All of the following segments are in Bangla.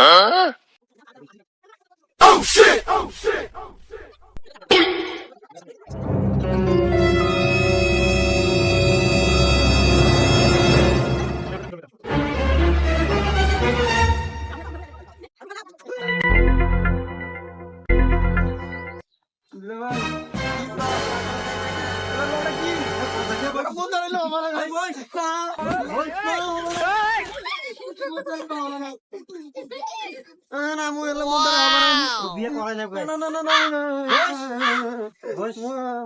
Oh shit! Oh shit! বিয়ে করে না না না না না না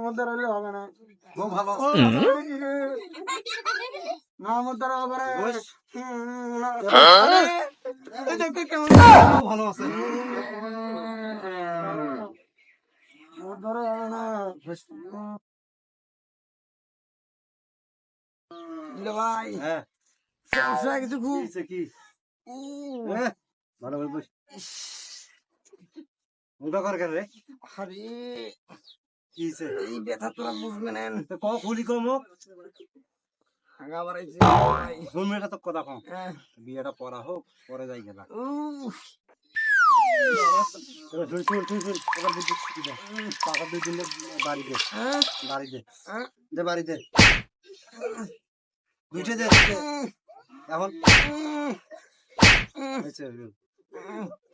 মধ্যে রইলে হবে না খুব ভালো না মধ্যে হবে না কেমন খুব ভালো আছে মধ্যে হবে না ভাই হ্যাঁ কিছু খুব কি ভালো ভালো বস মুখা কর কেন রে আরে কিছে এই ব্যথা তোরা বুঝবে না তো ক খুলি কম আগা বাড়াইছে শুন মেয়েটা তো কথা কম বিয়েটা পড়া হোক পরে যাই গেলা টাকা দুই দিন বাড়ি দে বাড়ি দে দে বাড়ি দে দুইটা দে এখন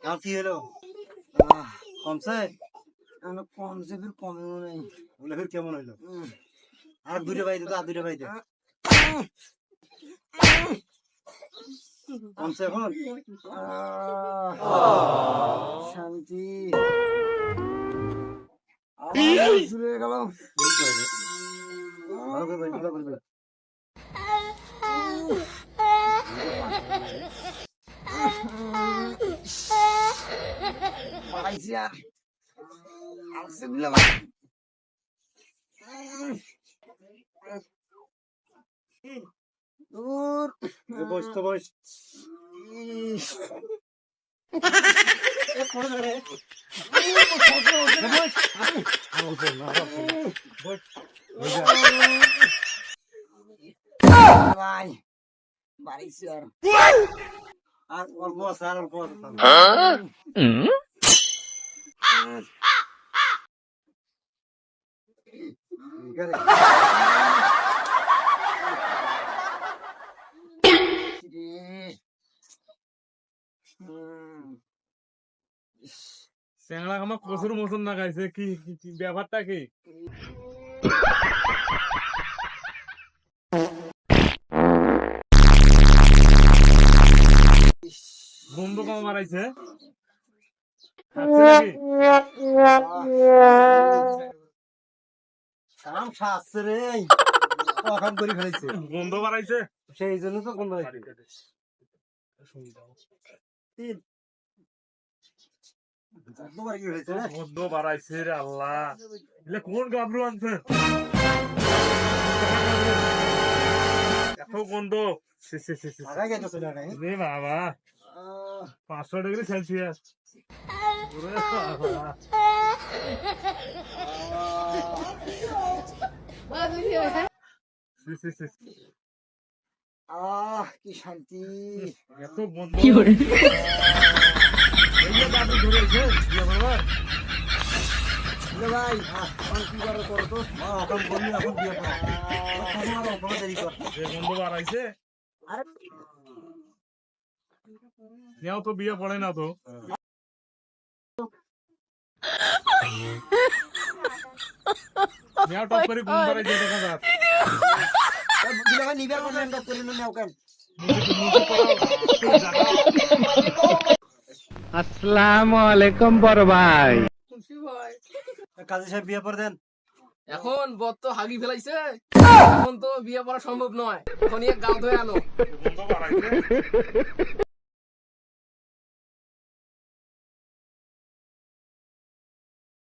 এখন কি হলো কমছে কমছে ফির কমেও নেই বলে ফির কেমন হইলো আর দুইটা বাড়ি দে তো আর দুইটা বাড়ি দে কমছে এখন শান্তি শুরু হয়ে গেল ভালো করে ভালো করে পাইছি আর আসছে দিলে দূর বস তো বস ভাই বাড়িছি আর আর অল্প আছে আর অল্প আছে চ্যাংড়া আমার প্রচুর মোচন লাগাইছে কি ব্যাপারটা কি বন্ধু কম মারাইছে কাম শাস্ত্রে রে কখন করে ফেলেছে বন্ধু মারাইছে সেই জন্য তো কোন বন্ধু মারাইছে রে আল্লাহ এলে কোন গাবলু আনছে এত বন্ধু রে বাবা 500 ডিগ্রি সেলসিয়াস কি শান্তি এত বন্ধু কি করে ভাই কি করে করো তো এখন বললি এখন বিয়ে করা দেরি কর বন্ধু বাড়াইছে নেও তো বিয়ে পড়ে না তো নেও টপ করে ঘুম বাড়াইছে দেখা যাক নিবে করে নেও কেন আসসালামু আলাইকুম বড় ভাই কাজী সাহেব বিয়ে করে দেন এখন বর তো হাগি ফেলাইছে এখন তো বিয়ে করা সম্ভব নয় এখন গাও ধরে আনো বন্ধু বাড়াইছে